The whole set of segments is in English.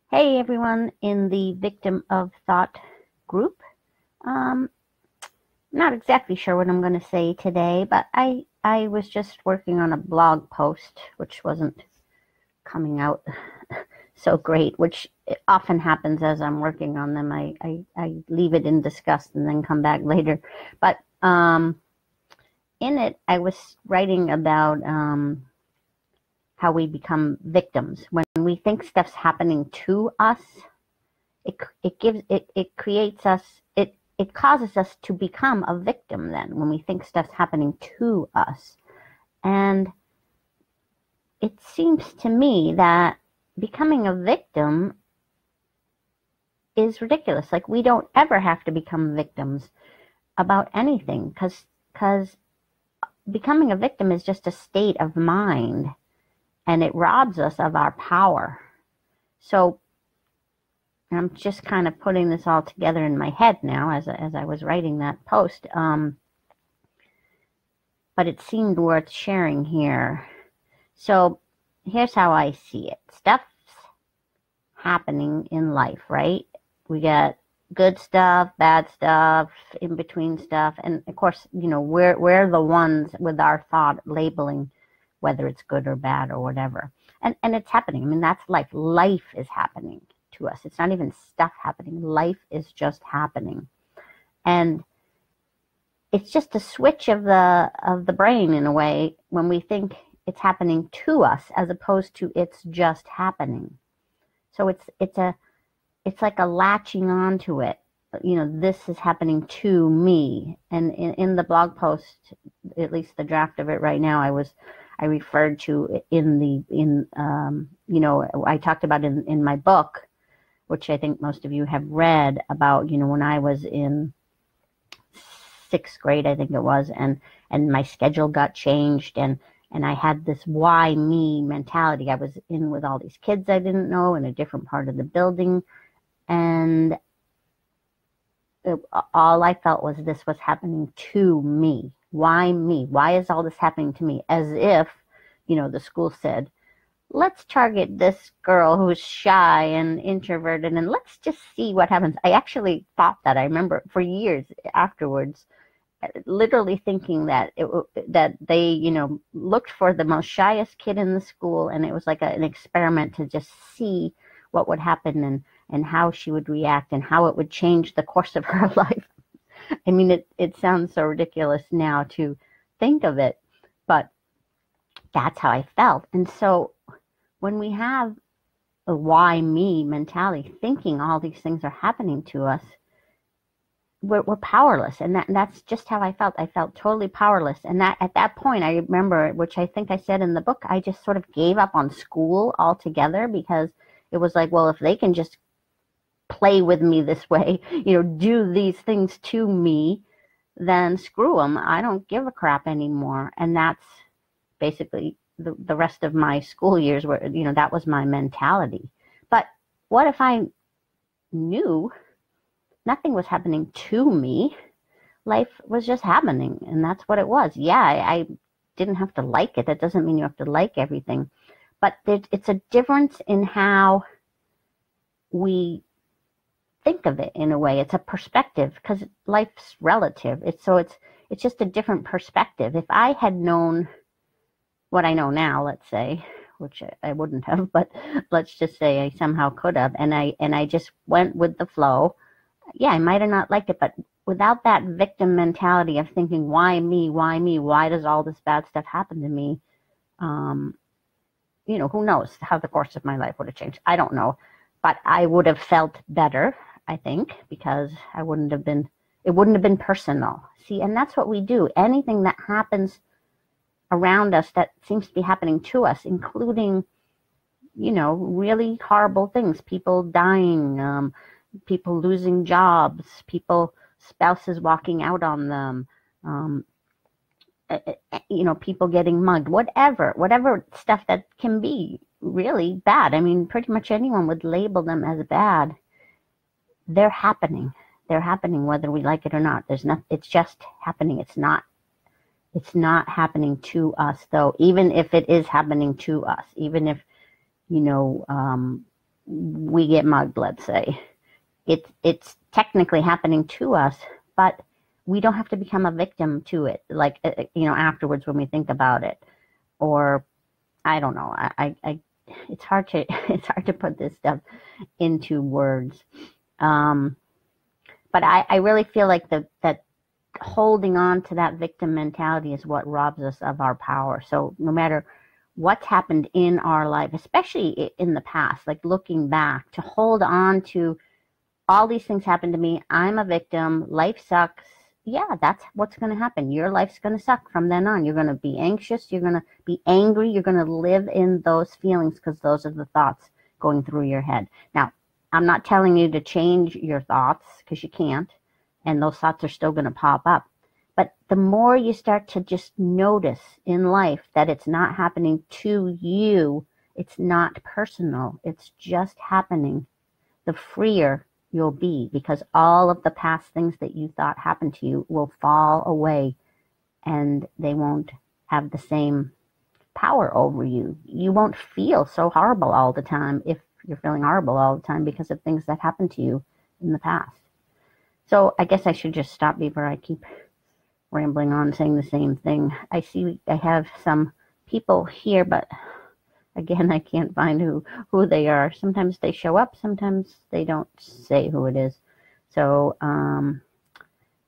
Hey everyone in the Victim of Thought group. Um, Not exactly sure what I'm going to say today, but I was just working on a blog post which wasn't coming out so great, which often happens as I'm working on them. I leave it in disgust and then come back later. But in it, I was writing about how we become victims when we think stuff's happening to us. It creates us, it causes us to become a victim then when we think stuff's happening to us. And it seems to me that becoming a victim is ridiculous. Like, we don't ever have to become victims about anything, because becoming a victim is just a state of mind, and it robs us of our power. So I'm just kind of putting this all together in my head now as I was writing that post. But it seemed worth sharing here. So here's how I see it. Stuff's happening in life, right? We got good stuff, bad stuff, in between stuff. And of course, we're the ones with our thought labeling whether it's good or bad or whatever. And it's happening. I mean, that's life. Life is happening to us. It's not even stuff happening. Life is just happening. And it's just a switch of the brain in a way when we think it's happening to us as opposed to it's just happening. So it's like a latching onto it. This is happening to me. And in the blog post, at least the draft of it right now, I referred to I talked about in my book, which I think most of you have read about, when I was in sixth grade, I think it was, and my schedule got changed, and I had this why me mentality. I was in with all these kids I didn't know in a different part of the building, and all I felt was this was happening to me. Why me? Why is all this happening to me? As if, the school said, let's target this girl who's shy and introverted and let's just see what happens. I actually thought that. I remember for years afterwards, literally thinking that that they, looked for the most shyest kid in the school, and it was like an experiment to just see what would happen and how she would react and how it would change the course of her life. I mean, it sounds so ridiculous now to think of it, but that's how I felt. And so when we have a why me mentality, thinking all these things are happening to us, we're powerless. And that's just how I felt. I felt totally powerless. And that at that point, I remember, which I think I said in the book, I just sort of gave up on school altogether, because it was like, well, if they can just play with me this way, do these things to me, then screw them. I don't give a crap anymore. And that's basically the rest of my school years where, that was my mentality. But what if I knew nothing was happening to me? Life was just happening, and that's what it was. Yeah, I didn't have to like it. That doesn't mean you have to like everything. But it's a difference in how we think of it in a way. It's a perspective, because life's relative. It's just a different perspective. If I had known what I know now, let's say, which I wouldn't have, but let's just say I somehow could have, and I just went with the flow. Yeah, I might have not liked it, but without that victim mentality of thinking, why me, why me, why does all this bad stuff happen to me? Who knows how the course of my life would have changed. I don't know, but I would have felt better, I think, because it wouldn't have been personal. See, and that's what we do. Anything that happens around us that seems to be happening to us, including, really horrible things, people dying, people losing jobs, spouses walking out on them, people getting mugged, whatever stuff that can be really bad. I mean, pretty much anyone would label them as bad. They're happening. They're happening whether we like it or not. It's just happening. It's not happening to us, though, even if it is happening to us, even if, we get mugged, let's say. It's technically happening to us, but we don't have to become a victim to it, like, afterwards when we think about it. Or, I don't know. It's hard to it's hard to put this stuff into words. Um, but I really feel like that holding on to that victim mentality is what robs us of our power. So no matter what's happened in our life, especially in the past, like looking back, to hold on to all these things happened to me. I'm a victim. Life sucks. Yeah, that's what's going to happen. Your life's going to suck from then on. You're going to be anxious. You're going to be angry. You're going to live in those feelings because those are the thoughts going through your head. Now, I'm not telling you to change your thoughts because you can't, and those thoughts are still going to pop up. But the more you start to just notice in life that it's not happening to you, it's not personal, it's just happening, the freer you'll be, because all of the past things that you thought happened to you will fall away and they won't have the same power over you. You won't feel so horrible all the time if you're feeling horrible all the time because of things that happened to you in the past. So I guess I should just stop before I keep rambling on saying the same thing. I see I have some people here, but again, I can't find who they are. Sometimes they show up, sometimes they don't say who it is. So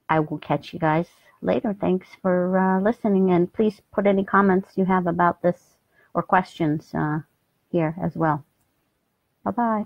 I will catch you guys later. Thanks for listening, and please put any comments you have about this or questions here as well. Bye-bye.